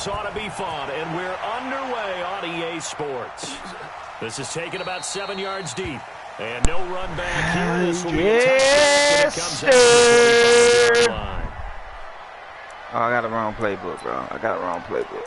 this ought to be fun, and we're underway on EA Sports. This is taken about 7 yards deep. And no run back here. This will be a touchback, and it comes out to the 25-yard line. Oh, I got the wrong playbook, bro. I got the wrong playbook.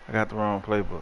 I got the wrong playbook.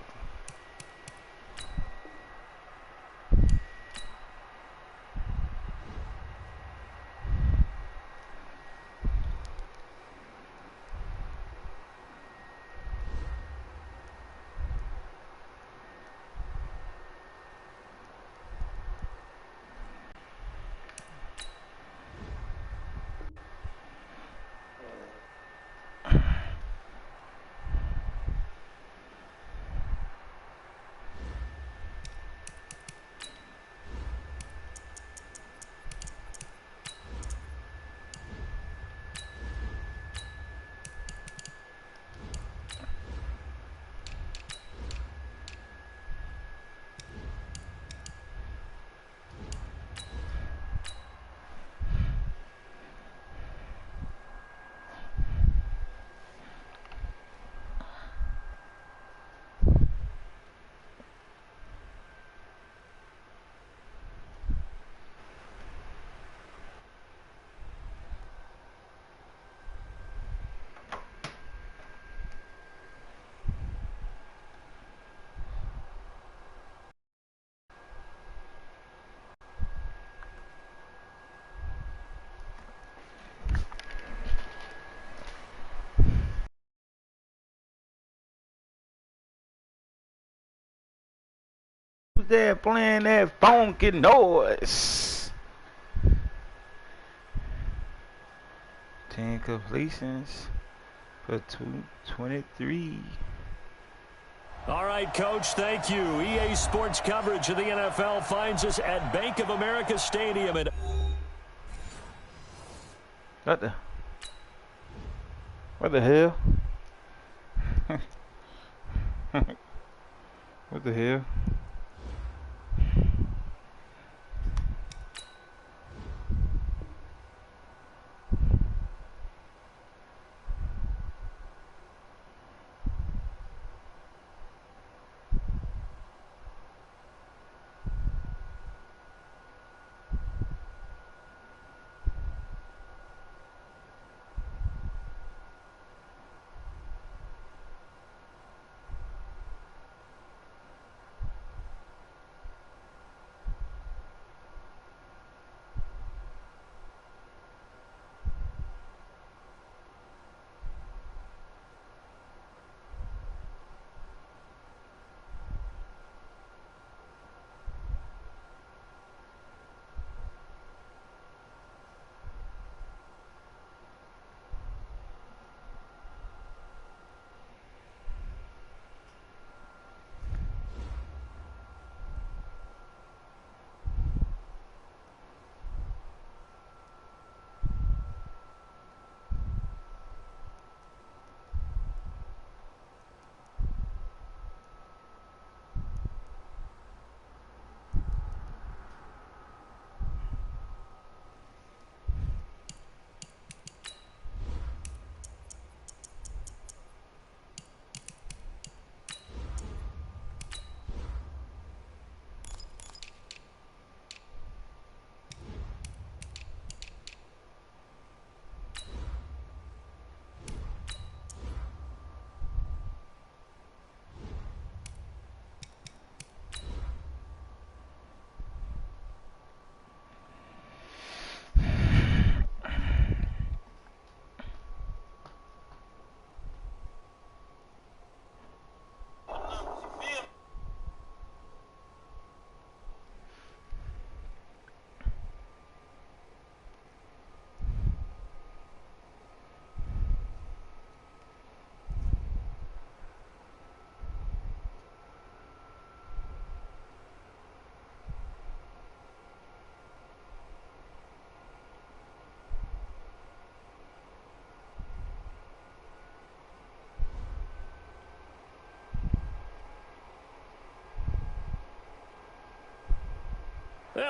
Who's there playing that funky noise? 10 completions for 223. All right, Coach, thank you. EA Sports coverage of the NFL finds us at Bank of America Stadium. What the hell? What the hell?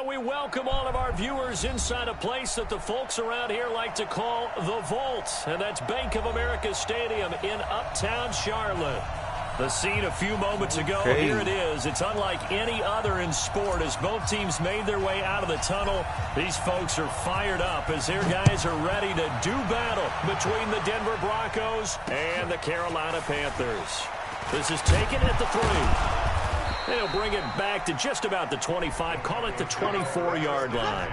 And we welcome all of our viewers inside a place that the folks around here like to call the Vault. And that's Bank of America Stadium in Uptown Charlotte. The scene a few moments ago, here it is. It's unlike any other in sport as both teams made their way out of the tunnel. These folks are fired up as their guys are ready to do battle between the Denver Broncos and the Carolina Panthers. This is taken at the 3. They'll bring it back to just about the 25. Call it the 24-yard line.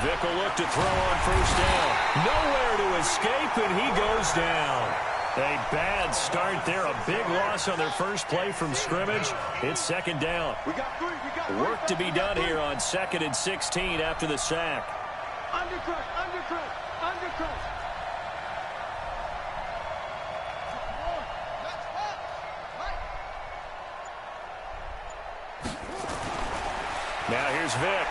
Vick will look to throw on first down. Nowhere to escape, and he goes down. A bad start there. A big loss on their first play from scrimmage. It's second down. Work to be done here on 2nd and 16 after the sack. Undercut. Now here's Vick.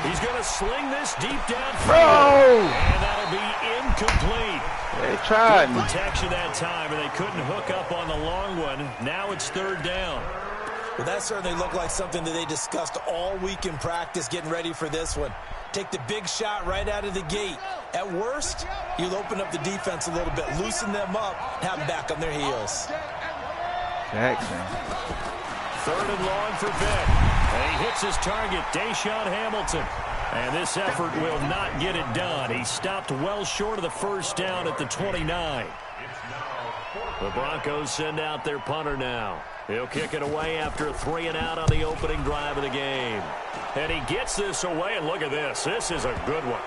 He's going to sling this deep downfield. And that'll be incomplete. They tried. Good protection that time, and they couldn't hook up on the long one. Now it's third down. Well, that certainly looked like something that they discussed all week in practice, getting ready for this one. Take the big shot right out of the gate. At worst, you'll open up the defense a little bit, loosen them up, have them back on their heels. Jackson. Third and long for Vick. And he hits his target, Deshaun Hamilton. And this effort will not get it done. He stopped well short of the first down at the 29. The Broncos send out their punter now. He'll kick it away after a 3-and-out on the opening drive of the game. And he gets this away, and look at this. This is a good one.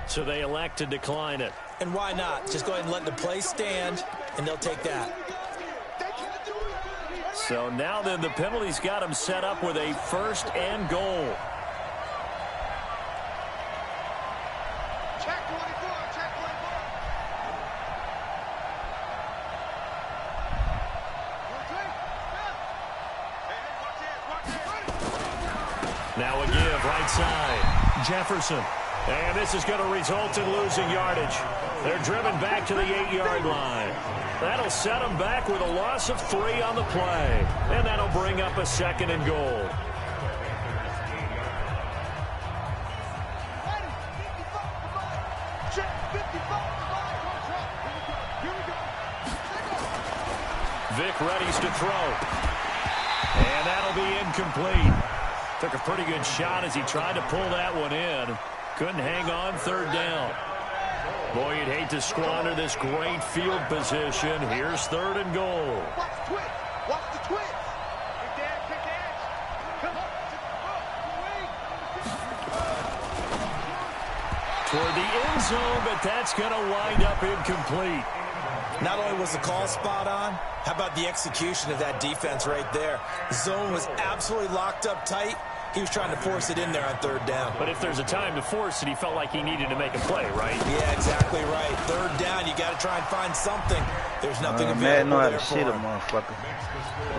So they elect to decline it. And why not? Just go ahead and let the play stand, and they'll take that. So now then the penalty's got him set up with a first and goal. Check 24. Now a give right side. Jefferson. And this is going to result in losing yardage. They're driven back to the 8-yard line. That'll set them back with a loss of 3 on the play. And that'll bring up a second and goal. Vick readies to throw. And that'll be incomplete. Took a pretty good shot as he tried to pull that one in. Couldn't hang on third down. Boy, you'd hate to squander this great field position. Here's third and goal. Watch the twist. Kick the edge. Come on. Toward the end zone, but that's going to wind up incomplete. Not only was the call spot on, how about the execution of that defense right there? The zone was absolutely locked up tight. He was trying to force it in there on third down. But if there's a time to force it, he felt like he needed to make a play, right? Yeah, exactly right. Third down, you got to try and find something. There's nothing available there for him. Motherfucker.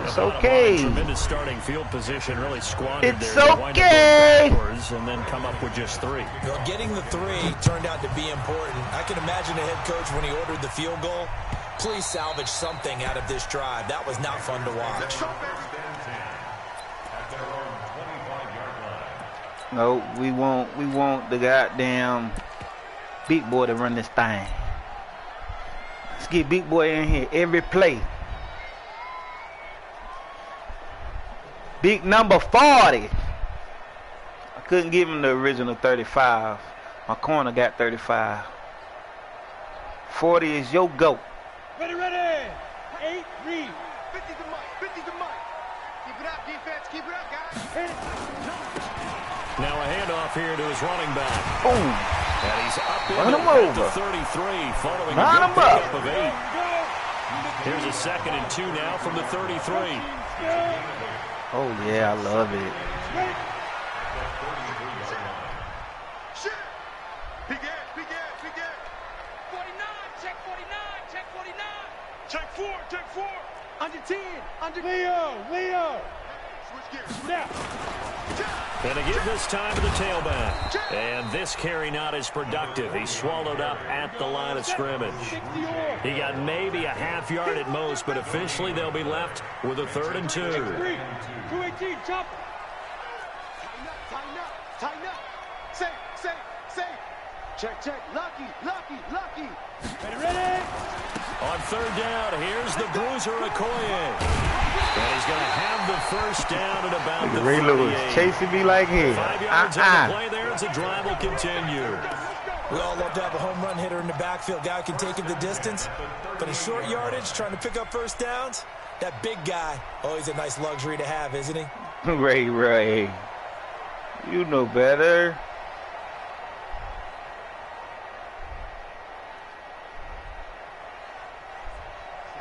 It's Well, okay. Tremendous starting field position, really squandered It's there. okay. And then come up with just 3. Well, getting the 3 turned out to be important. I can imagine a head coach when he ordered the field goal. Please salvage something out of this drive. That was not fun to watch. No, we want the goddamn big boy to run this thing. Let's get big boy in here every play. Big number 40. I couldn't give him the original 35. My corner got 35. 40 is your GOAT. Ready. 8, read. 50 to Mike. Keep it up, defense. Keep it up, guys. Now a handoff here to his running back. Boom. And he's up Run him at the over. 33, following Line a him good up. pickup of 8. Here's a 2nd and 2 now from the 33. Oh, yeah, I love it. Shit. Big Ed, Big Ed, Big Ed. 49, check 49, check 49. Check 4, check 4. Under 10, under Leo. Switch gears. Now. And to give this time to the tailback. And this carry not as productive. He's swallowed up at the line of scrimmage. He got maybe a half yard at most, but officially they'll be left with a 3rd and 2. 218, chop. Tighten up. Tighten up. Safe. Check. Lucky. Ready? On 3rd down, here's the bruiser Okoye. And he's going to have the first down at about the Ray Lewis 38. chasing me like hell. 5 yards on the play there as the drive will continue. We all love to have a home run hitter in the backfield. Guy can take it the distance. But in short yardage, trying to pick up first downs, that big guy, always a nice luxury to have, isn't he? Ray. You know better.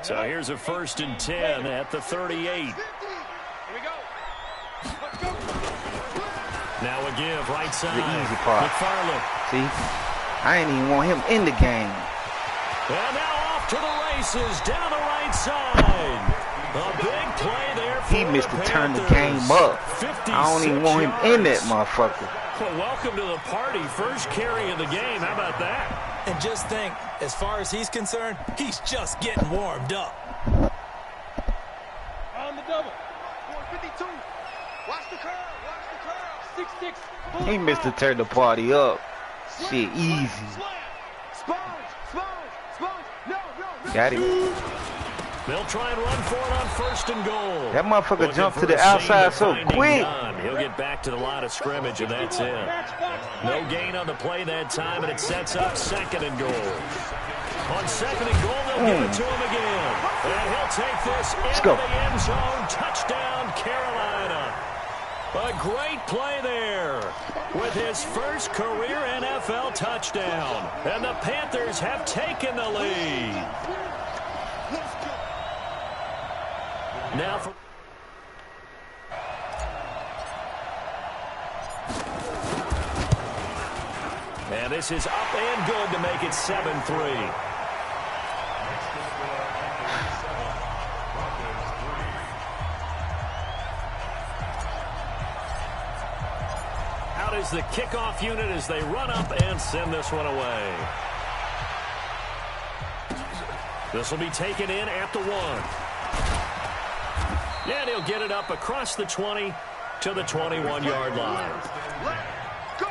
So here's a 1st and 10 at the 38. Here we go. Let's go. Now a give, right side. The easy part. McFarland. See? I ain't even want him in the game. And now off to the races, down the right side. A big play there for He missed the to turn the Panthers. game up. 56 I don't even want him in that yards. motherfucker. Well, welcome to the party. First carry of the game. How about that? And just think, as far as he's concerned, he's just getting warmed up. On the double. 452. Watch the curl. 6-6. He missed to turn the party up. Shit, easy. Sponge. No. Got him. They'll try and run for it on 1st and goal. That motherfucker Looking jumped for to the a seam outside so finding quick. none. He'll get back to the line of scrimmage, and that's it. No gain on the play that time, and it sets up 2nd and goal. On 2nd and goal, they'll give it to him again. And he'll take this into go. the end zone. Touchdown, Carolina. A great play there with his first career NFL touchdown. And the Panthers have taken the lead. Now for... And this is up and good to make it 7-3. Out is the kickoff unit as they run up and send this one away. This will be taken in at the 1. And he'll get it up across the 20 to the 21-yard line. Let's go.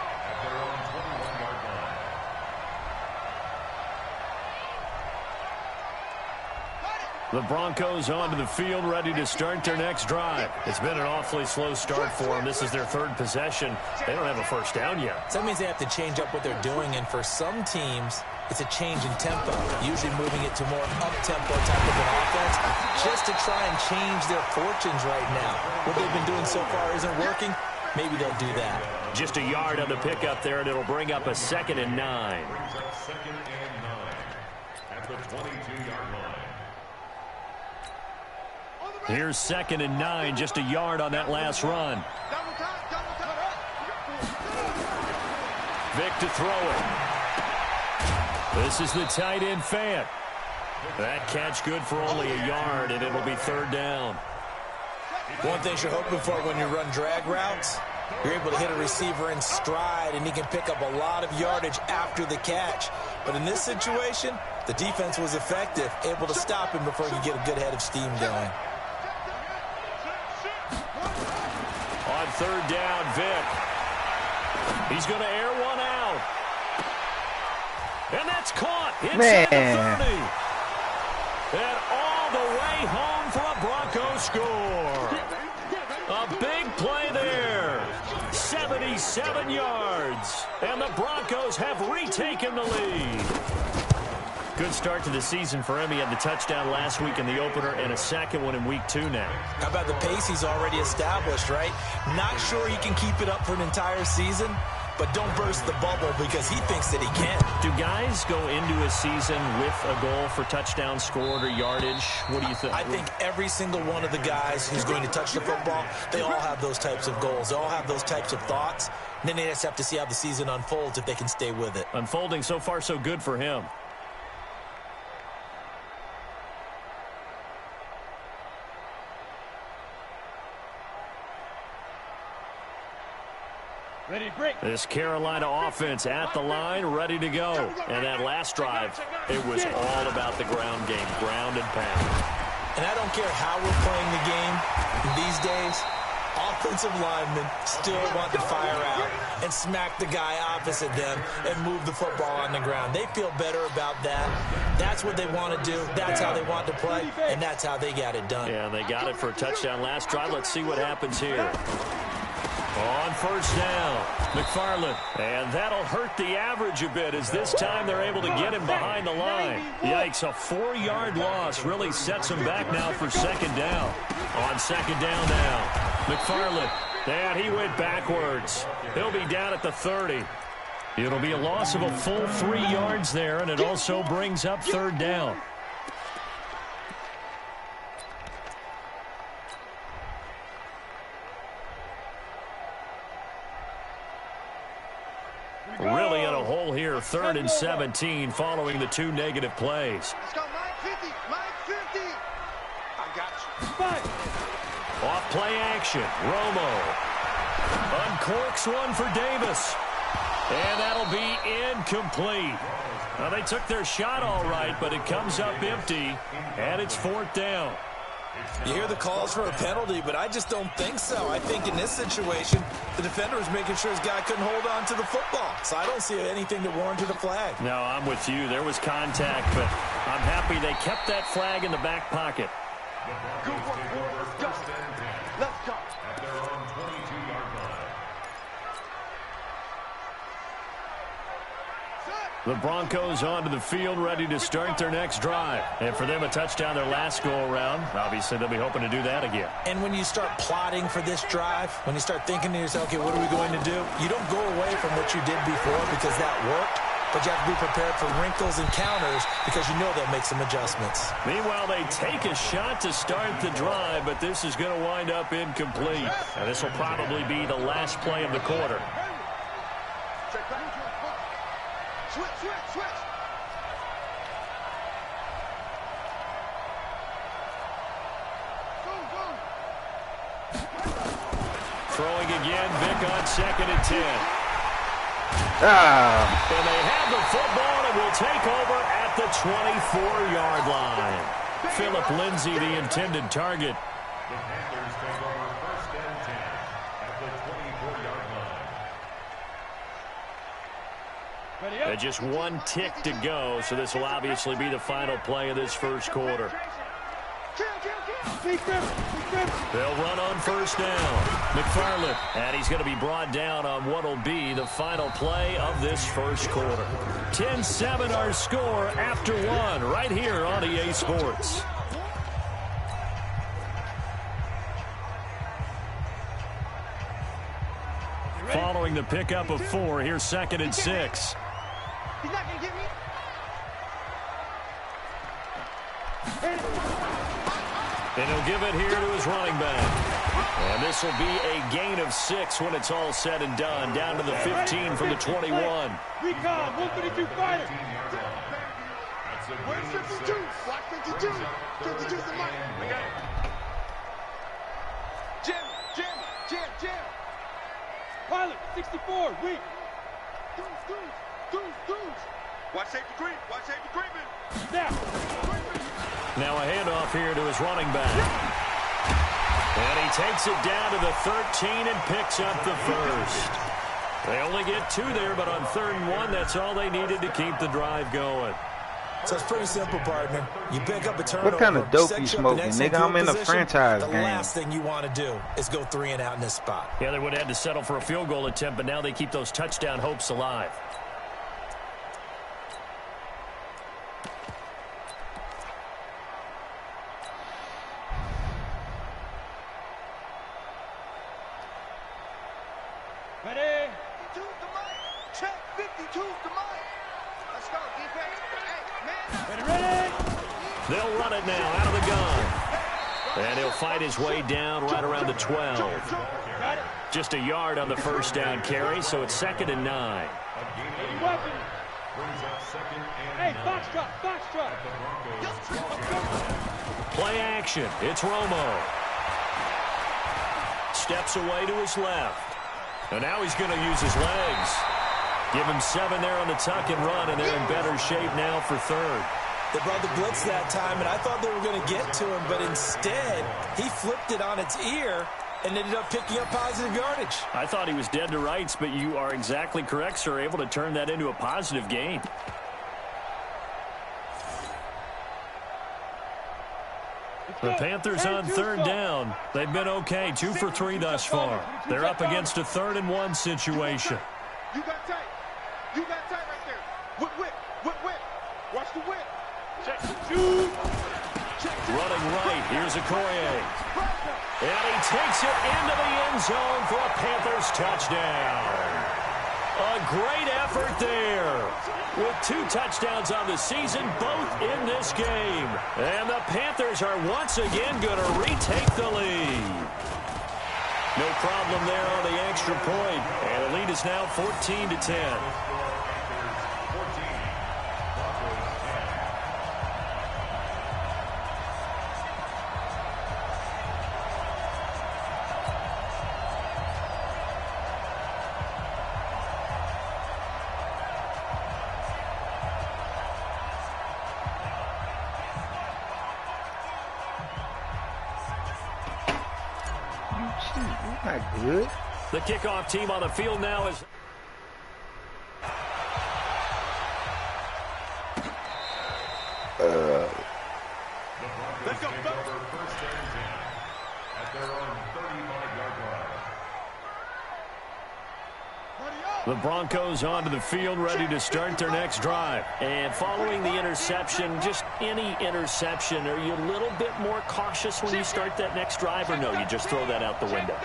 The Broncos onto the field, ready to start their next drive. It's been an awfully slow start for them. This is their 3rd possession. They don't have a first down yet. So that means they have to change up what they're doing, and for some teams, it's a change in tempo, usually moving it to more up-tempo type of an offense, just to try and change their fortunes right now. What they've been doing so far isn't working. Maybe they'll do that. Just a yard on the pickup there, and it'll bring up a 2nd and 9. Second and 9 at the 22-yard line. Here's 2nd and 9, just a yard on that last run. Vic to throw it. This is the tight end Fant. That catch good for only a yard, and it'll be 3rd down. One thing you're hoping for when you run drag routes, you're able to hit a receiver in stride, and he can pick up a lot of yardage after the catch. But in this situation, the defense was effective, able to stop him before he could get a good head of steam going. On 3rd down, Vic. He's going to air one out. And that's caught inside the 30. And all the way home for a Bronco score. A big play there. 77 yards. And the Broncos have retaken the lead. Good start to the season for him. He had the touchdown last week in the opener and a second one in week 2 now. How about the pace he's already established, right? Not sure he can keep it up for an entire season, but don't burst the bubble because he thinks that he can. Do guys go into a season with a goal for touchdown scored or yardage? What do you think? I think every single one of the guys who's going to touch the football, they all have those types of goals. They all have those types of thoughts. And then they just have to see how the season unfolds if they can stay with it. Unfolding so far so good for him. Ready, break. This Carolina offense at the line, ready to go. And that last drive, it was all about the ground game, ground and pound. And I don't care how we're playing the game these days, offensive linemen still want to fire out and smack the guy opposite them and move the football on the ground. They feel better about that. That's what they want to do. That's how they want to play, and that's how they got it done. Yeah, they got it for a touchdown last drive. Let's see what happens here. On first down, McFarland. And that'll hurt the average a bit as this time they're able to get him behind the line. Yikes, a 4-yard loss really sets him back now for second down. On second down now, McFarland. And he went backwards. He'll be down at the 30. It'll be a loss of a full 3 yards there, and it also brings up third down. Really in a hole here, 3rd and 17 following the 2 negative plays. Let's go, Mike 50, Mike 50. I got you. Off play action, Romo. Uncorks one for Davis. And that'll be incomplete. Now, they took their shot all right, but it comes up empty, and it's 4th down. You hear the calls for a penalty, but I just don't think so. I think in this situation, the defender was making sure his guy couldn't hold on to the football. So I don't see anything that warranted a flag. No, I'm with you. There was contact, but I'm happy they kept that flag in the back pocket. Good work, boys. Go. Let's go. At their own 22-yard line. The Broncos onto the field, ready to start their next drive. And for them, a touchdown their last go-around. Obviously, they'll be hoping to do that again. And when you start plotting for this drive, when you start thinking to yourself, okay, what are we going to do? You don't go away from what you did before because that worked, but you have to be prepared for wrinkles and counters because you know they'll make some adjustments. Meanwhile, they take a shot to start the drive, but this is going to wind up incomplete. And this will probably be the last play of the quarter. Check back. Switch. Throwing again, Vic on 2nd and 10. And they have the football and will take over at the 24-yard line. Philip Lindsay, the intended target. The Panthers take over 1st and 10 at the 24-yard line. And just 1 tick to go, so this will obviously be the final play of this first quarter. They'll run on first down. McFarland, and he's going to be brought down on what will be the final play of this first quarter. 10-7 our score after 1 right here on EA Sports. Following the pickup of 4, here's 2nd and 6. He's not going to get me. And he'll give it here to his running back. And this will be a gain of 6 when it's all said and done. Down to the 15 from the 21. Recon, 152 fighter. Where's 52? Block 52. 52's the money. I got it. Jim. Pilot, 64, weak. Dudes. Watch safety Greenman. Snap. Now a handoff here to his running back. And he takes it down to the 13 and picks up the first. They only get 2 there, but on 3rd and 1, that's all they needed to keep the drive going. So it's pretty simple, partner. You pick up a turnover. What kind of dope you smoking, nigga? I'm in a franchise game. The last thing you want to do is go 3 and out in this spot. Yeah, they would have had to settle for a field goal attempt, but now they keep those touchdown hopes alive. 2, come on. Let's go, defense. Hey, man. Ready? They'll run it now out of the gun. And he'll fight his way down right around the 12. Got it. Just a yard on the first down carry, so it's 2nd and 9. Any weapon? Hey, foxtrot, foxtrot. Play action. It's Romo. Steps away to his left. And now he's going to use his legs. Give him 7 there on the tuck and run, and they're in better shape now for 3rd. They brought the blitz that time, and I thought they were going to get to him, but instead, he flipped it on its ear and ended up picking up positive yardage. I thought he was dead to rights, but you are exactly correct, sir. Able to turn that into a positive gain. The Panthers on 3rd down. They've been okay, 2 for 3 thus far. They're up against a 3rd and 1 situation. You got tight. You got tight right there. Whip. Watch the whip. Check. Shoot. Running right, here's Okoye. And he takes it into the end zone for a Panthers touchdown. A great effort there. With 2 touchdowns on the season, both in this game. And the Panthers are once again going to retake the lead. No problem there on the extra point. And the lead is now 14-10. Not good. The kickoff team on the field now is... Let's go, fellas. First and 10 at their own 35-yard line. The Broncos onto the field, ready to start their next drive. And following the interception, just any interception, are you a little bit more cautious when you start that next drive, or no, you just throw that out the window?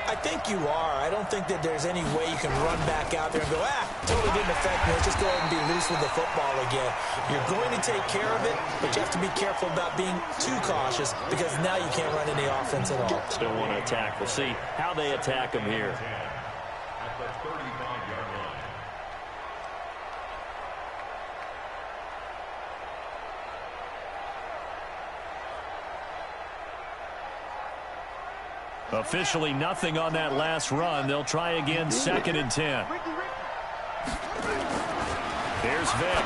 I think you are. I don't think that there's any way you can run back out there and go, totally didn't affect me. Let's just go ahead and be loose with the football again. You're going to take care of it, but you have to be careful about being too cautious because now you can't run any offense at all. Still want to attack. We'll see how they attack them here. At the 35-yard line. Officially nothing on that last run. They'll try again, 2nd and 10. Here's Vick.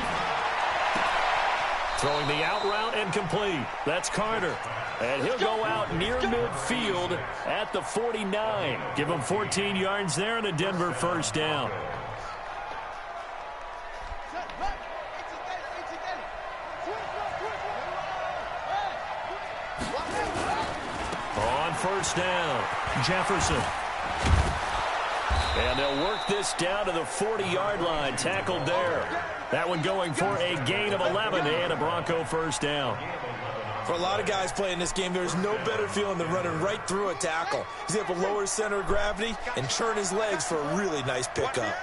Throwing the out route and complete. That's Carter. And he'll go out near midfield at the 49. Give him 14 yards there and a Denver first down. On first down, Jefferson. And they'll work this down to the 40-yard line. Tackled there. That one going for a gain of 11 and a Bronco first down. For a lot of guys playing this game, there's no better feeling than running right through a tackle. He's able to lower his center of gravity and churn his legs for a really nice pickup.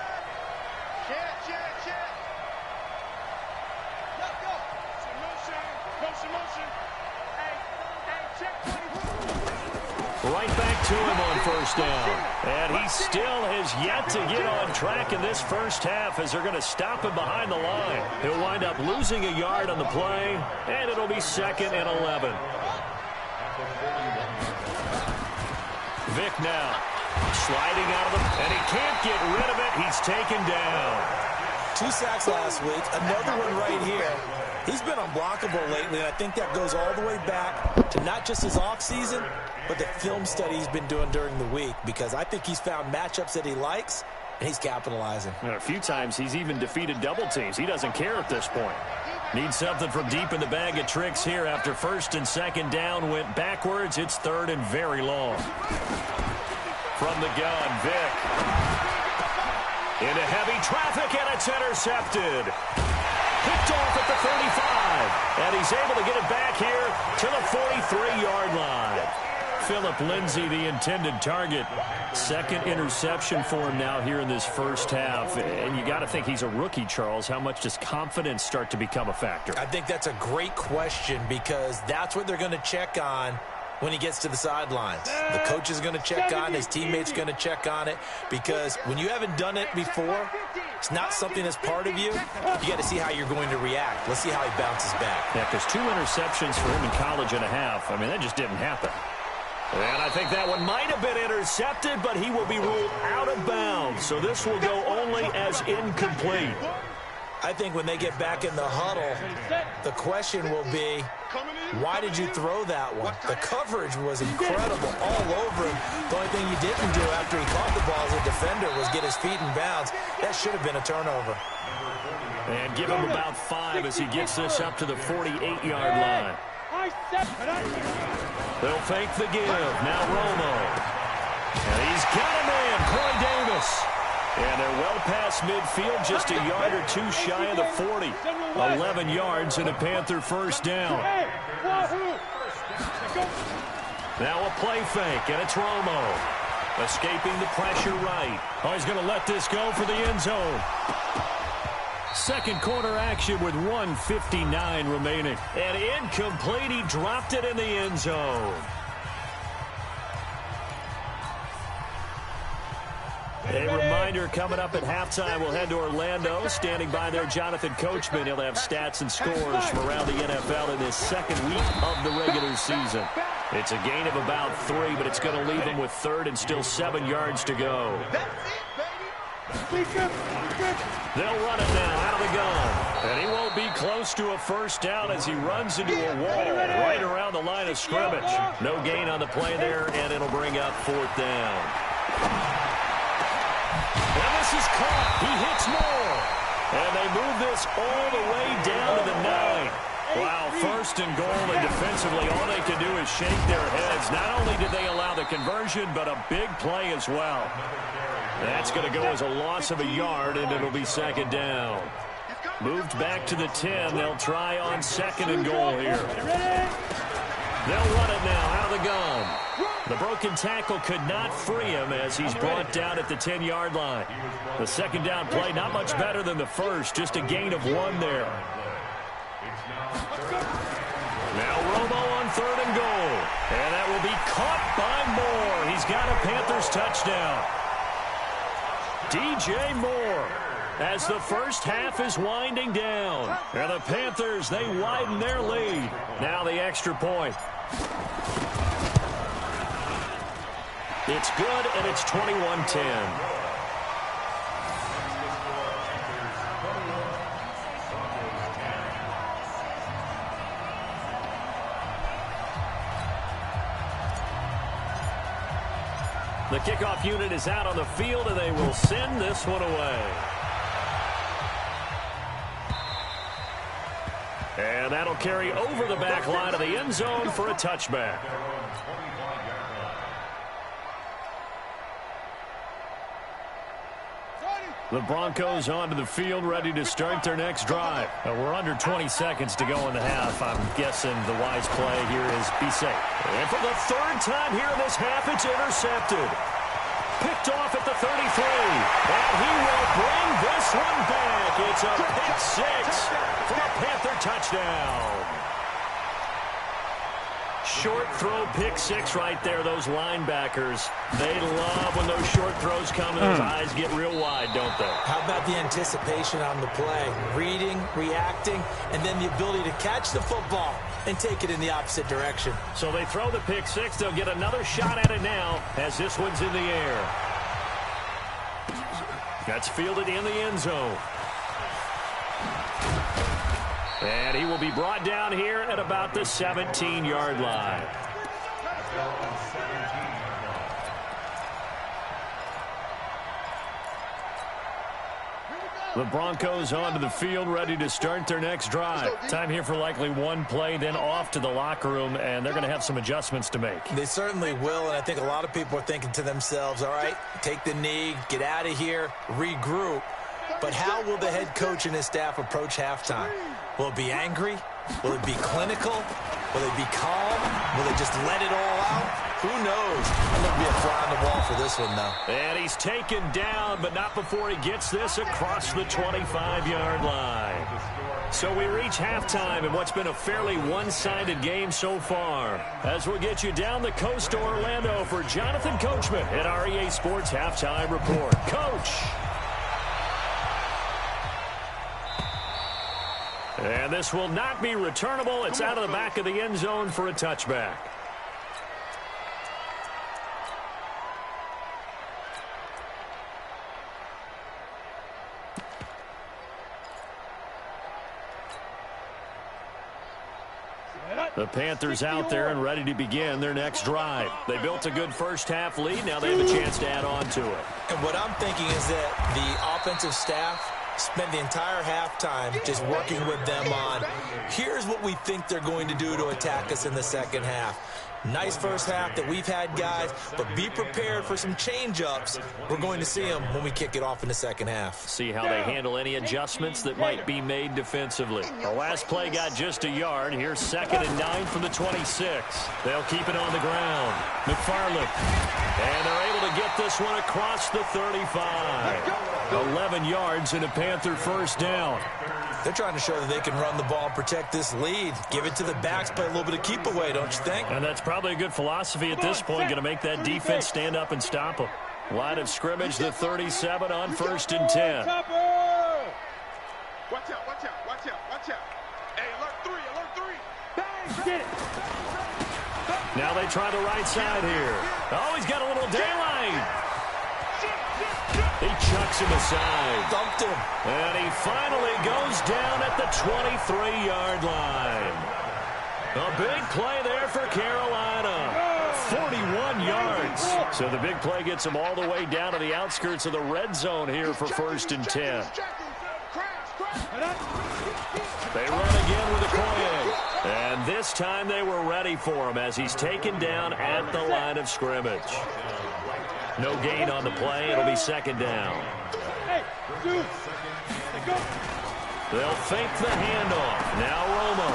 Right back to him on first down. And he still has yet to get on track in this first half as they're going to stop him behind the line. He'll wind up losing a yard on the play, and it'll be 2nd and 11. Vick now sliding out of him, and he can't get rid of it. He's taken down. 2 sacks last week, another one right here. He's been unblockable lately, and I think that goes all the way back to not just his offseason, but the film study he's been doing during the week, because I think he's found matchups that he likes, and he's capitalizing. And a few times he's even defeated double teams. He doesn't care at this point. Needs something from deep in the bag of tricks here after 1st and 2nd down went backwards. It's 3rd and very long. From the gun, Vick. Into heavy traffic, and it's intercepted. Picked off at the 35, and he's able to get it back here to the 43-yard line. Phillip Lindsay, the intended target. Second interception for him now here in this first half. And you got to think he's a rookie, Charles. How much does confidence start to become a factor? I think that's a great question because that's what they're going to check on when he gets to the sidelines. The coach is going to check on it. His teammates going to check on it because when you haven't done it before, it's not something that's part of you. You got to see how you're going to react. Let's see how he bounces back. Yeah, because 2 interceptions for him in college and a half. I mean, that just didn't happen. And I think that one might have been intercepted, but he will be ruled out of bounds. So this will go only as incomplete. I think when they get back in the huddle, the question will be, why did you throw that one? The coverage was incredible all over him. The only thing he didn't do after he caught the ball as a defender was get his feet in bounds. That should have been a turnover. And give him about 5 as he gets this up to the 48-yard line. They'll fake the give. Now Romo. And he's got a man, Corey Davis. And they're well past midfield, just a yard or 2 shy of the 40. 11 yards and a Panther first down. Now a play fake, and it's Romo. Escaping the pressure right. Oh, he's going to let this go for the end zone. Second quarter action with 1:59 remaining. And incomplete, he dropped it in the end zone. A reminder, coming up at halftime, we'll head to Orlando. Standing by there, Jonathan Coachman. He'll have stats and scores from around the NFL in this second week of the regular season. It's a gain of about 3, but it's going to leave him with 3rd and still 7 yards to go. They'll run it now out of the gun. And he won't be close to a first down as he runs into a wall right around the line of scrimmage. No gain on the play there, and it'll bring up 4th down. And this is caught. He hits more. And they move this all the way down to the 9. Wow, 1st and goal, and defensively all they can do is shake their heads. Not only did they allow the conversion, but a big play as well. That's going to go as a loss of a yard, and it'll be 2nd down. Moved back to the 10. They'll try on 2nd and goal here. They'll run it now out of the gun. The broken tackle could not free him as he's brought down at the 10-yard line. The 2nd down play, not much better than the first, just a gain of 1 there. Now Romo on 3rd and goal. And that will be caught by Moore. He's got a Panthers touchdown. DJ Moore, as the first half is winding down. And the Panthers, they widen their lead. Now the extra point. It's good, and it's 21-10. The kickoff unit is out on the field, and they will send this one away. And that'll carry over the back line of the end zone for a touchback. The Broncos onto the field, ready to start their next drive. We're under 20 seconds to go in the half. I'm guessing the wise play here is be safe. And for the 3rd time here in this half, it's intercepted. Picked off at the 33. And he will bring this one back. It's a pick 6 for a Panther touchdown. Short throw, pick 6 right there. Those linebackers, they love when those short throws come and those eyes get real wide, don't they? How about the anticipation on the play? Reading, reacting, and then the ability to catch the football and take it in the opposite direction. So they throw the pick 6. They'll get another shot at it now as this one's in the air. That's fielded in the end zone. And he will be brought down here at about the 17-yard line. The Broncos onto the field, ready to start their next drive. Time here for likely one play, then off to the locker room, and they're going to have some adjustments to make. They certainly will, and I think a lot of people are thinking to themselves, all right, take the knee, get out of here, regroup. But how will the head coach and his staff approach halftime? Will it be angry? Will it be clinical? Will they be calm? Will they just let it all out? Who knows? I'm going to be a fly on the wall for this one, though. And he's taken down, but not before he gets this across the 25-yard line. So we reach halftime in what's been a fairly one-sided game so far. As we'll get you down the coast to Orlando for Jonathan Coachman at our EA Sports Halftime Report. Coach. And this will not be returnable. It's out of the back of the end zone for a touchback. The Panthers out there and ready to begin their next drive. They built a good first-half lead. Now they have a chance to add on to it. And what I'm thinking is that the offensive staff spent the entire halftime just working with them on, here's what we think they're going to do to attack us in the second half. Nice first half that we've had, guys, but be prepared for some change-ups. We're going to see them when we kick it off in the second half. See how they handle any adjustments that might be made defensively. The last play got just a yard. Here's 2nd and 9 from the 26. They'll keep it on the ground. McFarland. And they're able to get this one across the 35. 11 yards and a Panther first down. They're trying to show that they can run the ball, protect this lead. Give it to the backs, play a little bit of keep away, don't you think? And that's probably a good philosophy at this point, going to make that defense stand up and stop them. Line of scrimmage, the 37 on 1st and 10. Watch out, watch out, watch out, watch out. Hey, alert 3. Bang, get it. Now they try the right side here. Oh, he's got a little daylight. He chucks him aside. Dumped him. And he finally goes down at the 23-yard line. A big play there for Carolina. 41 yards. So the big play gets him all the way down to the outskirts of the red zone here for 1st and 10. They run again with Okoye. And this time they were ready for him as he's taken down at the line of scrimmage. No gain on the play. It'll be 2nd down. They'll fake the handoff. Now Romo.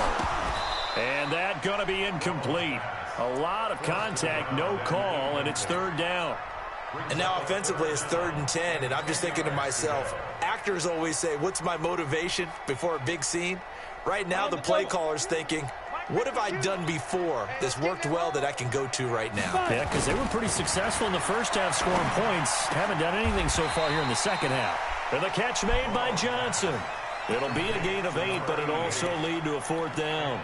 And that going to be incomplete. A lot of contact, no call, and it's 3rd down. And now offensively it's 3rd and 10, and I'm just thinking to myself, actors always say, what's my motivation before a big scene? Right now the play caller's thinking, what have I done before that's worked well that I can go to right now? Yeah, because they were pretty successful in the first half scoring points. Haven't done anything so far here in the second half. And the catch made by Johnson. It'll be a gain of 8, but it'll also lead to a 4th down.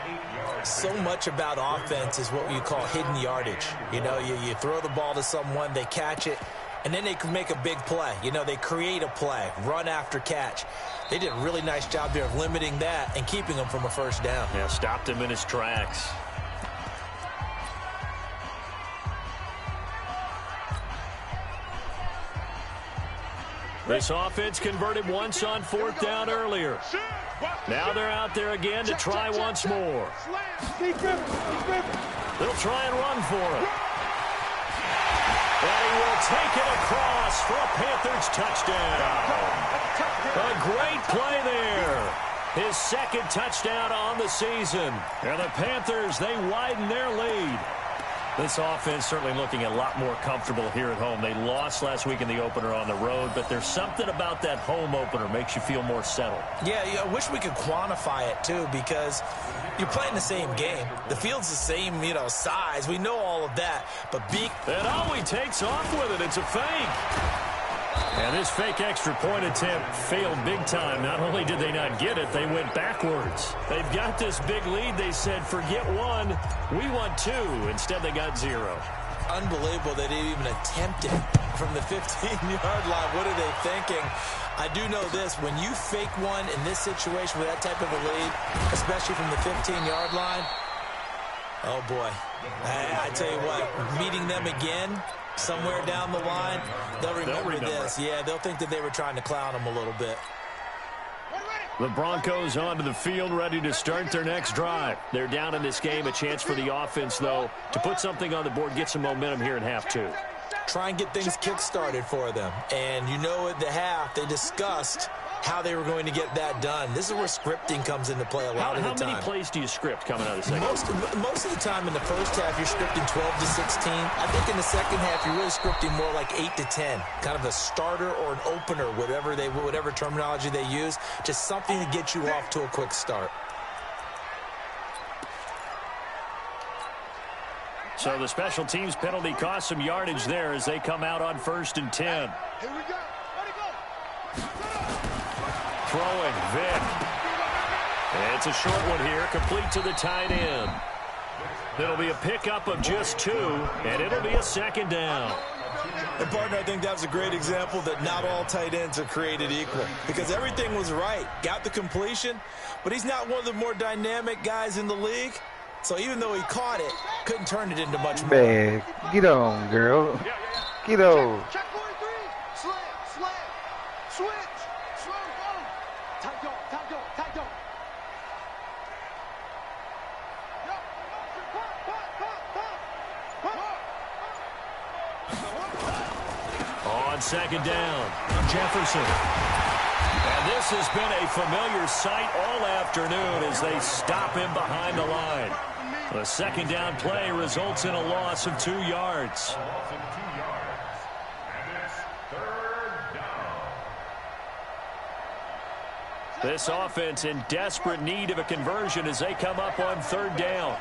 So much about offense is what you call hidden yardage. You know, you throw the ball to someone, they catch it, and then they can make a big play. You know, they create a play, run after catch. They did a really nice job there of limiting that and keeping him from a first down. Yeah, stopped him in his tracks. This offense converted once on 4th down earlier. Now they're out there again to try once more. They'll try and run for it. And he will take it across for a Panthers touchdown. A great play there. His 2nd touchdown on the season. And the Panthers, they widen their lead. This offense certainly looking a lot more comfortable here at home. They lost last week in the opener on the road, but there's something about that home opener makes you feel more settled. Yeah, I wish we could quantify it, too, because you're playing the same game. The field's the same, size. We know all of that. But and he takes off with it. It's a fake. And this fake extra point attempt failed big time. Not only did they not get it, they went backwards. They've got this big lead. They said, forget 1, we want 2. Instead, they got 0. Unbelievable that they even attempted from the 15-yard line. What are they thinking? I do know this. When you fake one in this situation with that type of a lead, especially from the 15-yard line, oh, boy. I tell you what, meeting them again somewhere down the line, they'll remember this. Yeah, they'll think that they were trying to clown them a little bit. The Broncos onto the field, ready to start their next drive. They're down in this game. A chance for the offense, though, to put something on the board, get some momentum here in half 2. Try and get things kick-started for them. And at the half, they discussed how they were going to get that done. This is where scripting comes into play a lot of the time. How many plays do you script coming out of the second? Most of the time in the first half, you're scripting 12 to 16. I think in the second half, you're really scripting more like 8 to 10. Kind of a starter or an opener, whatever terminology they use. Just something to get you off to a quick start. So the special teams penalty cost some yardage there as they come out on 1st and 10. Here we go. Ready, go. Throwing, Vick. It's a short one here, complete to the tight end. It'll be a pickup of just 2, and it'll be a 2nd down. And, partner, I think that was a great example that not all tight ends are created equal. Because everything was right. Got the completion, but he's not one of the more dynamic guys in the league. So even though he caught it, couldn't turn it into much more. Man, get on, girl. Get on. Check 43. Slam. Switch. Slow, go. Tight go. On 2nd down, Jefferson. And this has been a familiar sight all afternoon as they stop him behind the line. The 2nd down play results in a loss of 2 yards. This offense in desperate need of a conversion as they come up on 3rd down.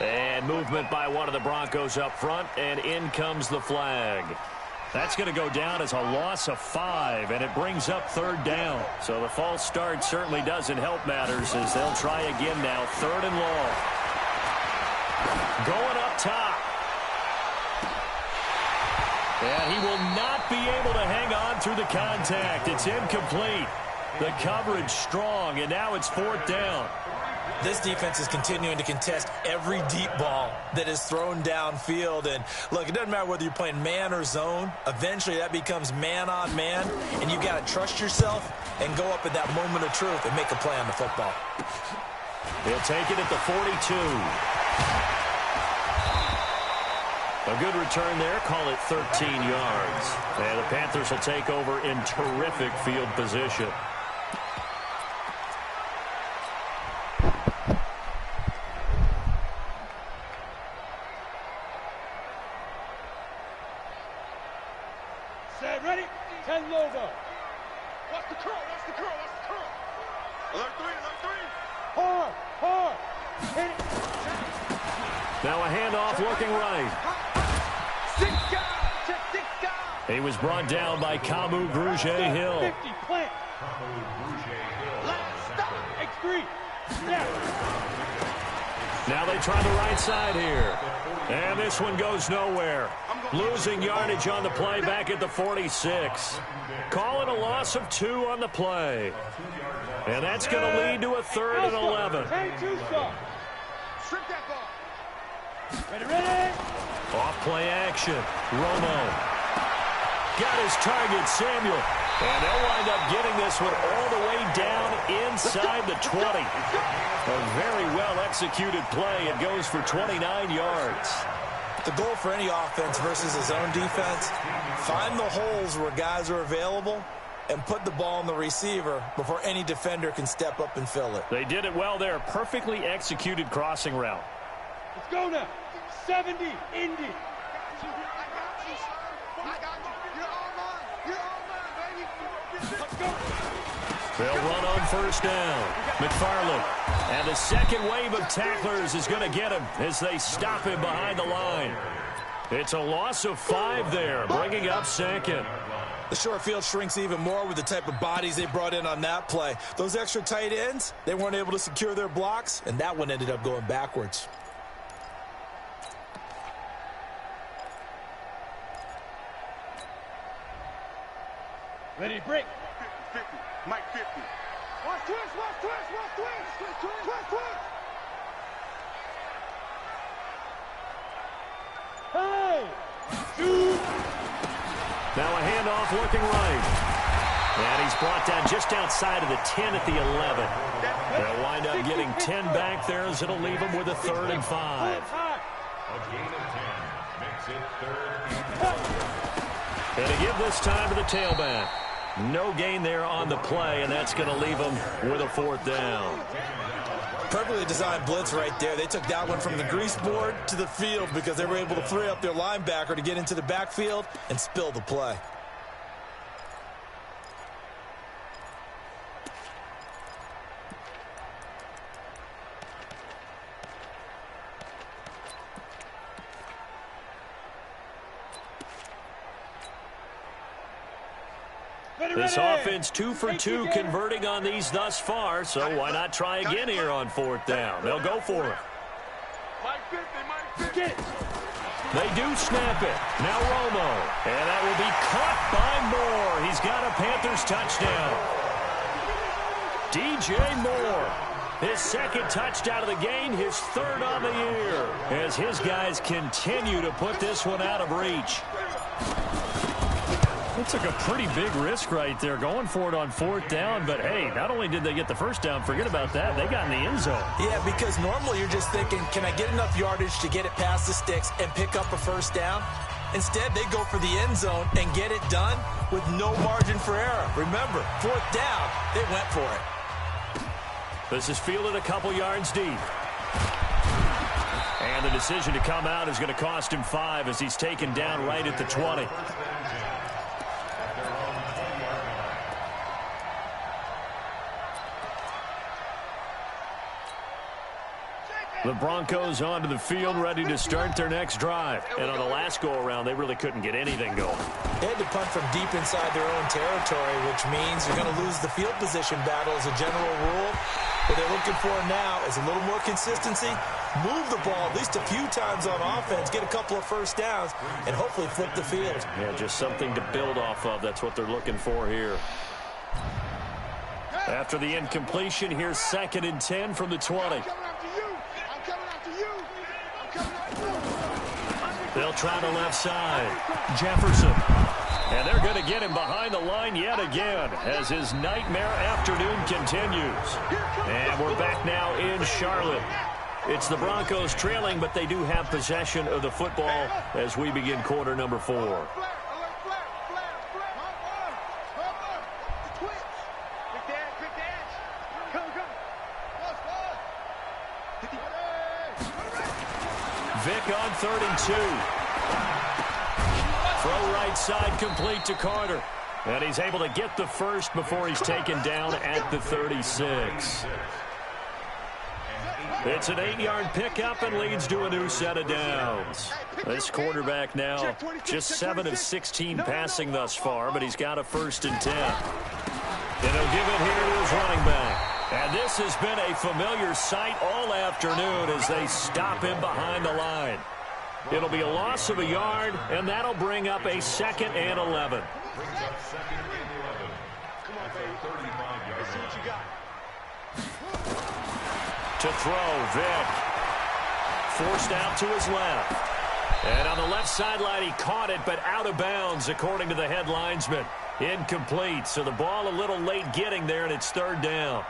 And movement by one of the Broncos up front, and in comes the flag. That's going to go down as a loss of 5, and it brings up 3rd down. So the false start certainly doesn't help matters as they'll try again now, 3rd and long. Going up top. And he will not be able to hang on through the contact. It's incomplete. The coverage strong, and now it's 4th down. This defense is continuing to contest every deep ball that is thrown downfield. And, look, it doesn't matter whether you're playing man or zone. Eventually, that becomes man-on-man, and you've got to trust yourself and go up at that moment of truth and make a play on the football. He'll take it at the 42. A good return there. Call it 13 yards. And the Panthers will take over in terrific field position. Set, ready? 10 logo. Watch the curl. Alert 3. Hard. Hit it. Now a handoff looking right. 6 guys. Check 6 guys. He was brought down by Kamu Grugier-Hill. 50, plant. Last stop. X3. Snap. Now they try the right side here. And this one goes nowhere. Losing yardage on the play back at the 46. Call it a loss of 2 on the play. And that's going to lead to a 3rd and 11. 10-2 stop. Strip that ball. Ready? Off play action. Romo. Got his target, Samuel. And they'll wind up getting this one all the way down inside the 20. A very well-executed play. It goes for 29 yards. The goal for any offense versus a zone defense, find the holes where guys are available and put the ball on the receiver before any defender can step up and fill it. They did it well there. Perfectly executed crossing route. Let's go now. 70, Indy. I got you, sir. You're all mine, baby. Let's go. They'll run on 1st down. McFarland. And the second wave of tacklers is going to get him as they stop him behind the line. It's a loss of 5 there, bringing up 2nd. The short field shrinks even more with the type of bodies they brought in on that play. Those extra tight ends, they weren't able to secure their blocks, and that one ended up going backwards. Ready, break. 50. Mike 50. Watch twist. Hey! Shoot! Now a handoff looking right. And he's brought down just outside of the 10 at the 11. They'll wind up getting 10 back there as it'll leave them with a 3rd and 5. A gain of 10 makes it 3rd and 5. And to give this time to the tailback. No gain there on the play, and that's going to leave them with a 4th down. Perfectly designed blitz right there. They took that one from the grease board to the field because they were able to free up their linebacker to get into the backfield and spill the play. This offense 2 for 2 converting on these thus far, so why not try again here on 4th down? They'll go for it. They do snap it. Now Romo. And that will be caught by Moore. He's got a Panthers touchdown. DJ Moore. His 2nd touchdown of the game, his 3rd on the year. As his guys continue to put this one out of reach. It took a pretty big risk right there going for it on 4th down, but hey, not only did they get the first down, forget about that, they got in the end zone. Yeah, because normally you're just thinking, can I get enough yardage to get it past the sticks and pick up a first down? Instead, they go for the end zone and get it done with no margin for error. Remember, 4th down, they went for it. This is fielded a couple yards deep. And the decision to come out is going to cost him 5 as he's taken down right at the 20. The Broncos onto the field, ready to start their next drive. And on the last go-around, they really couldn't get anything going. They had to punt from deep inside their own territory, which means you're going to lose the field position battle as a general rule. What they're looking for now is a little more consistency, move the ball at least a few times on offense, get a couple of first downs, and hopefully flip the field. Yeah, just something to build off of. That's what they're looking for here. After the incompletion, here's 2nd and 10 from the 20. They'll try the left side. Jefferson. And they're going to get him behind the line yet again as his nightmare afternoon continues. And we're back now in Charlotte. It's the Broncos trailing, but they do have possession of the football as we begin quarter number 4. Vick on 3rd and 2. Throw right side complete to Carter. And he's able to get the first before he's taken down at the 36. It's an 8-yard pickup and leads to a new set of downs. This quarterback now just 7 of 16 passing thus far, but he's got a 1st and 10. And he'll give it here to his running back. And this has been a familiar sight all afternoon as they stop him behind the line. It'll be a loss of a yard, and that'll bring up a 2nd and 11. Brings up 2nd and 11. Come on, baby. 35 yards. See what you got. To throw, Vick. Forced out to his left. And on the left sideline, he caught it, but out of bounds, according to the head linesman. Incomplete, so the ball a little late getting there, and it's 3rd down.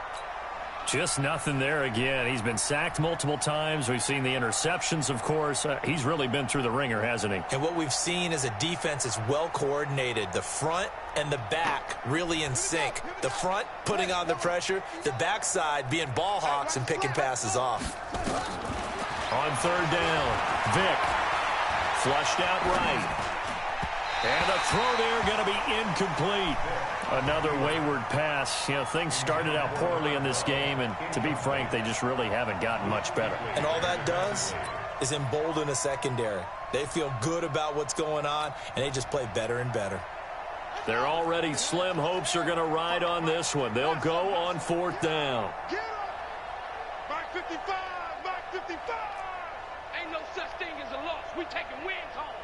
Just nothing there again. He's been sacked multiple times. We've seen the interceptions, of course. He's really been through the ringer, hasn't he? And what we've seen is a defense that's well coordinated. The front and the back really in sync. The front putting on the pressure. The backside being ball hawks and picking passes off. On 3rd down, Vick. Flushed out right. And the throw there going to be incomplete. Another wayward pass. You know, things started out poorly in this game, and to be frank, they just really haven't gotten much better. And all that does is embolden a secondary. They feel good about what's going on, and they just play better and better. Their already slim hopes are going to ride on this one. They'll go on 4th down. Get him! Mark 55! Mark 55! Ain't no such thing as a loss. We taking wins home.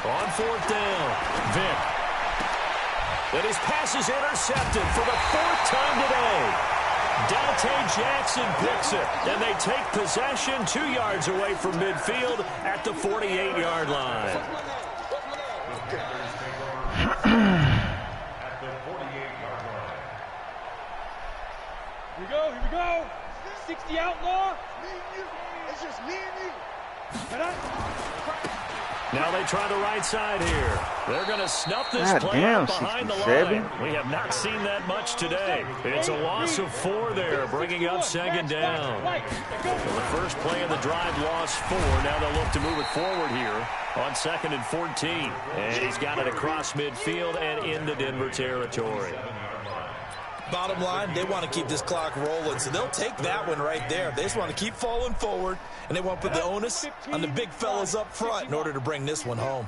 On 4th down, Vick. And his pass is intercepted for the 4th time today. Dante Jackson picks it, and they take possession 2 yards away from midfield at the 48-yard line. At the 48-yard line. Here we go, here we go. 60 outlaw. Me and you. It's just me and you. Cut up. Now they try the right side here. They're going to snuff this God play damn, out behind 67. the line. We have not seen that much today. It's a loss of 4 there, bringing up second down. So the first play of the drive lost 4. Now they'll look to move it forward here on 2nd and 14. And he's got it across midfield and into Denver territory. Bottom line, they want to keep this clock rolling, so they'll take that one right there. They just want to keep falling forward, and they want to put the onus on the big fellas up front in order to bring this one home.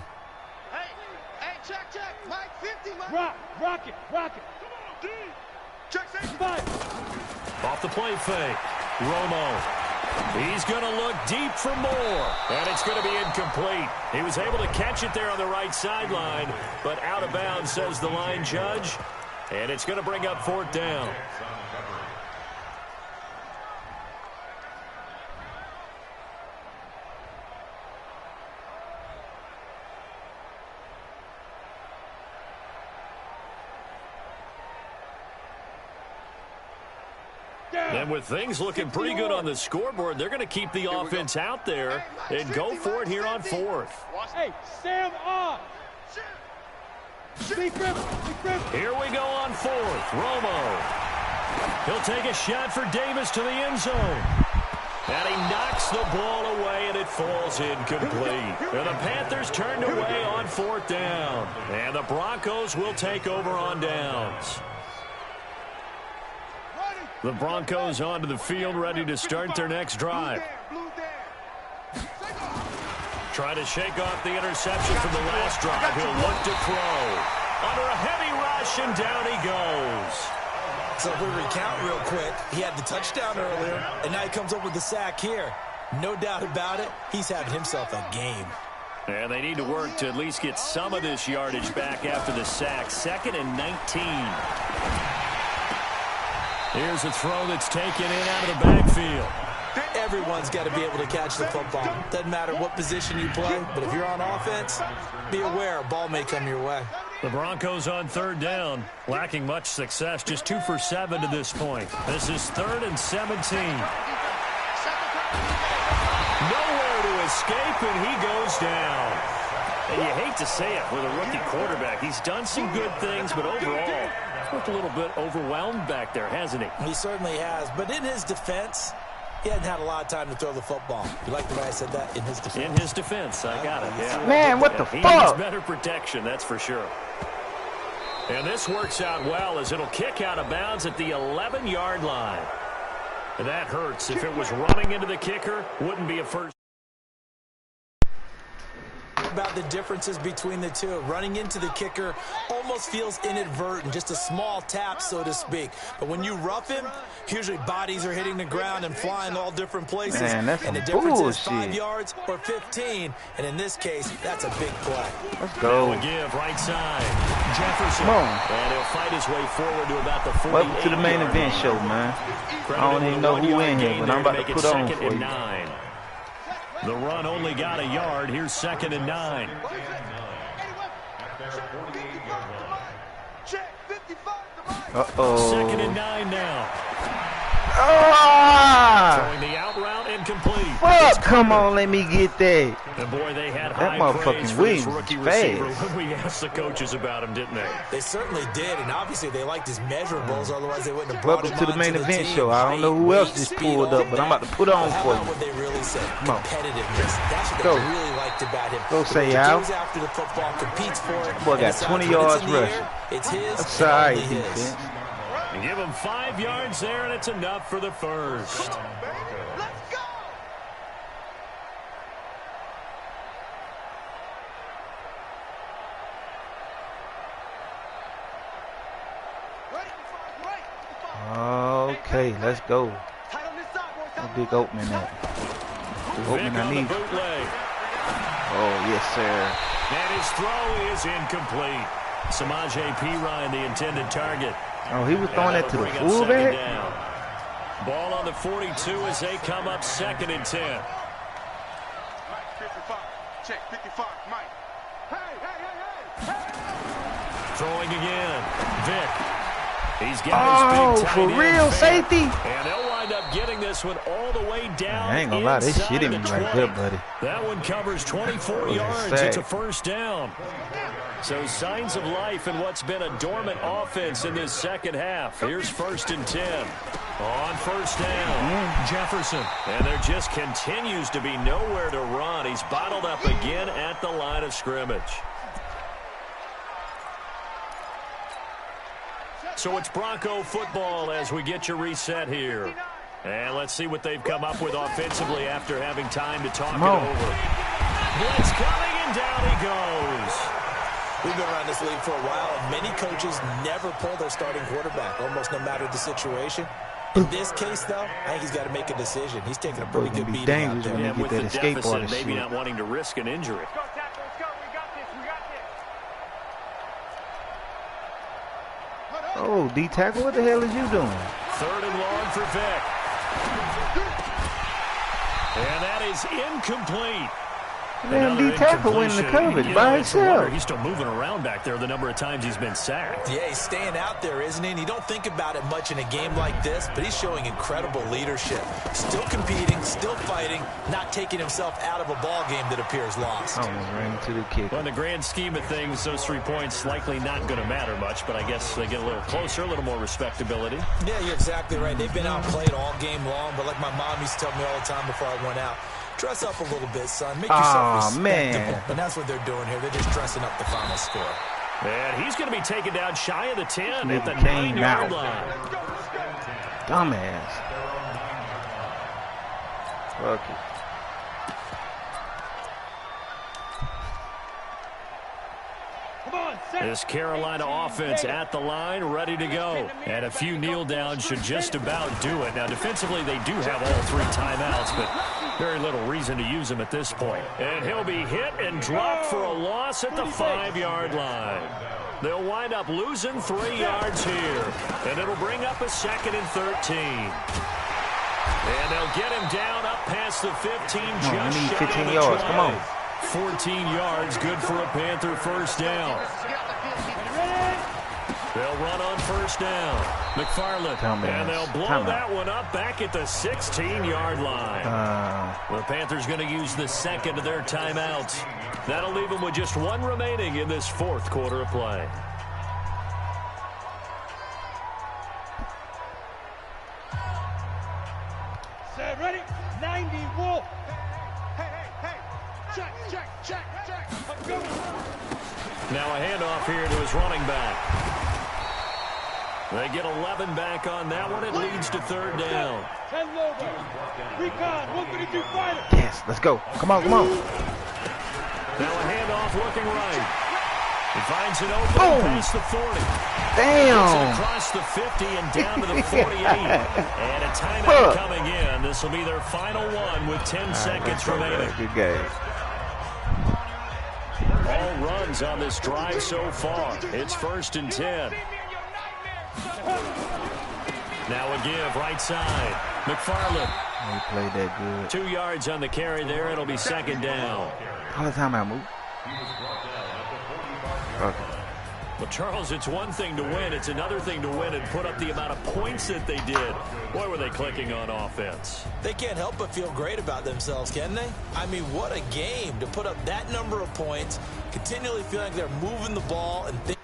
Hey, check. Mike, 50, Mike. Rock it. Come on, D. Check, 65. Off the play fake. Romo. He's going to look deep for more, and it's going to be incomplete. He was able to catch it there on the right sideline, but out of bounds, says the line judge. And it's going to bring up 4th down. And with things looking pretty good on the scoreboard, they're going to keep the offense out there and go for it here on 4th. Hey, Sam on. Here Here we go on 4th. Romo. He'll take a shot for Davis to the end zone. And he knocks the ball away, and it falls incomplete. And the Panthers turned away on 4th down. And the Broncos will take over on downs. The Broncos onto the field, ready to start their next drive. Try to shake off the interception from the last drive. He'll look to throw. Under a heavy rush, and down he goes. So if we recount real quick, he had the touchdown earlier, and now he comes up with the sack here. No doubt about it, he's having himself a game. And they need to work to at least get some of this yardage back after the sack. 2nd and 19. Here's a throw that's taken in out of the backfield. Everyone's got to be able to catch the football. Doesn't matter what position you play, but if you're on offense, be aware a ball may come your way. The Broncos on 3rd down, lacking much success, just 2 for 7 to this point. This is 3rd and 17. Nowhere to escape, and he goes down. And you hate to say it with a rookie quarterback. He's done some good things, but overall, he's looked a little bit overwhelmed back there, hasn't he? He certainly has, but in his defense, he hadn't had a lot of time to throw the football. You like the way I said that? In his defense. In his defense, I got it, yeah. Man, what the He fuck? needs better protection, that's for sure. And this works out well as it'll kick out of bounds at the 11-yard line. And that hurts. If it was running into the kicker, wouldn't be a first. About the differences between the two. Running into the kicker almost feels inadvertent, just a small tap, so to speak. But when you rough him, usually bodies are hitting the ground and flying all different places. Man, that's and the some difference bullshit. is 5 yards or 15. And in this case, that's a big play. Let's go. Now a give right side. Jefferson. Come on. And he'll fight his way forward to about the 48. Welcome to the main event show, man. I don't even know who in here, but I'm about to put on for you. 9. The run only got a yard. Here's 2nd and 9. Uh-oh. 2nd and 9 now. Ah! Throwing the out route incomplete. Fuck, come on, let me get that. And boy, they had That high motherfucking praise for this Williams rookie is receiver fast. when we asked the coaches about him, didn't they? They certainly did, and obviously they liked his measurables, otherwise they wouldn't have brought Welcome him to the on main the event team. show. I don't know who Height, else weight, just speed, pulled all up, but I'm that. about to put on How for about you. what they really said? Come on. Competitiveness. That's what Go. they really liked about him. Go say, He Al. goes after the football, competes for it. Boy and got decides 20 when it's yards in the air, rushing. It's his. That's and all right, only his. defense. And give him 5 yards there, and it's enough for the first. Let's go! Okay, let's go. A big opening there. The Vic opening I on the need. bootleg. Oh, yes, sir. And his throw is incomplete. Samaje Perine, the intended target. Oh, he was throwing that to the Bring up second fullback? down. Ball on the 42 as they come up 2nd and 10. Mike, 55. Check, 55. Mike. Hey! Throwing again. Vic. He's got Oh, his big tight for end real, Vic. safety? And they'll wind up getting this one all the way down. I ain't gonna lie, they inside shit him the right 20. there, buddy. That one covers 24 yards. It's a first down. So signs of life in what's been a dormant offense in this second half. Here's 1st and 10. On first down, Jefferson. And there just continues to be nowhere to run. He's bottled up again at the line of scrimmage. So it's Bronco football as we get you reset here. And let's see what they've come up with offensively after having time to talk it over. Blitz coming, and down he goes. We've been around this league for a while, and many coaches never pull their starting quarterback, almost no matter the situation. In this case, though, I think he's got to make a decision. He's taking a pretty good beating out there. And with the deficit, maybe not wanting to risk an injury. Oh, D-tackle, what the hell is you doing? 3rd and long for Vick. And that is incomplete. Man, D-tackle winning the coverage by himself. He's still moving around back there the number of times he's been sacked. Yeah, he's staying out there, isn't he? And you don't think about it much in a game like this, but he's showing incredible leadership. Still competing, still fighting, not taking himself out of a ball game that appears lost. Almost ran to the kick. Well, in the grand scheme of things, those 3 points likely not going to matter much, but I guess they get a little closer, a little more respectability. Yeah, you're exactly right. They've been outplayed all game long, but like my mom used to tell me all the time before I went out, dress up a little bit, son. Make yourself respectable. Man. And that's what they're doing here. They're just dressing up the final score. And he's going to be taken down shy of the 10 Nigga at the came 9-yard out. line. Dumbass. Fuck it. This Carolina offense at the line, ready to go. And a few kneel downs should just about do it. Now, defensively, they do have all 3 timeouts, but very little reason to use them at this point. And he'll be hit and dropped for a loss at the 5-yard line. They'll wind up losing 3 yards here. And it'll bring up a 2nd and 13. And they'll get him down up past the 15, just need shy 15 of the yards. 20. Come on. 14 yards, good for a Panther first down. They'll run on first down. McFarland, and they'll blow that one up back at the 16-yard line. The Panthers going to use the 2nd of their timeouts. That'll leave them with just 1 remaining in this 4th quarter of play. Set, ready? 90 Wolf. Hey. Check. Now a handoff here to his running back. They get 11 back on that one. It leads to 3rd down. 10 Lobo. Recon, 132 fighter. Yes, let's go. Come on. Now a handoff looking right. He finds an opening past the 40. Damn. Across the 50 and down to the 48. And a timeout coming in. This will be their final one with 10 seconds remaining. Good game. All runs on this drive so far. It's 1st and 10. Now a give right side. McFarland. He played that good. 2 yards on the carry there. It'll be 2nd down. All the time I move. Okay. Well, Charles, it's one thing to win. It's another thing to win and put up the amount of points that they did. Boy, were they clicking on offense. They can't help but feel great about themselves, can they? I mean, what a game to put up that number of points, continually feeling like they're moving the ball and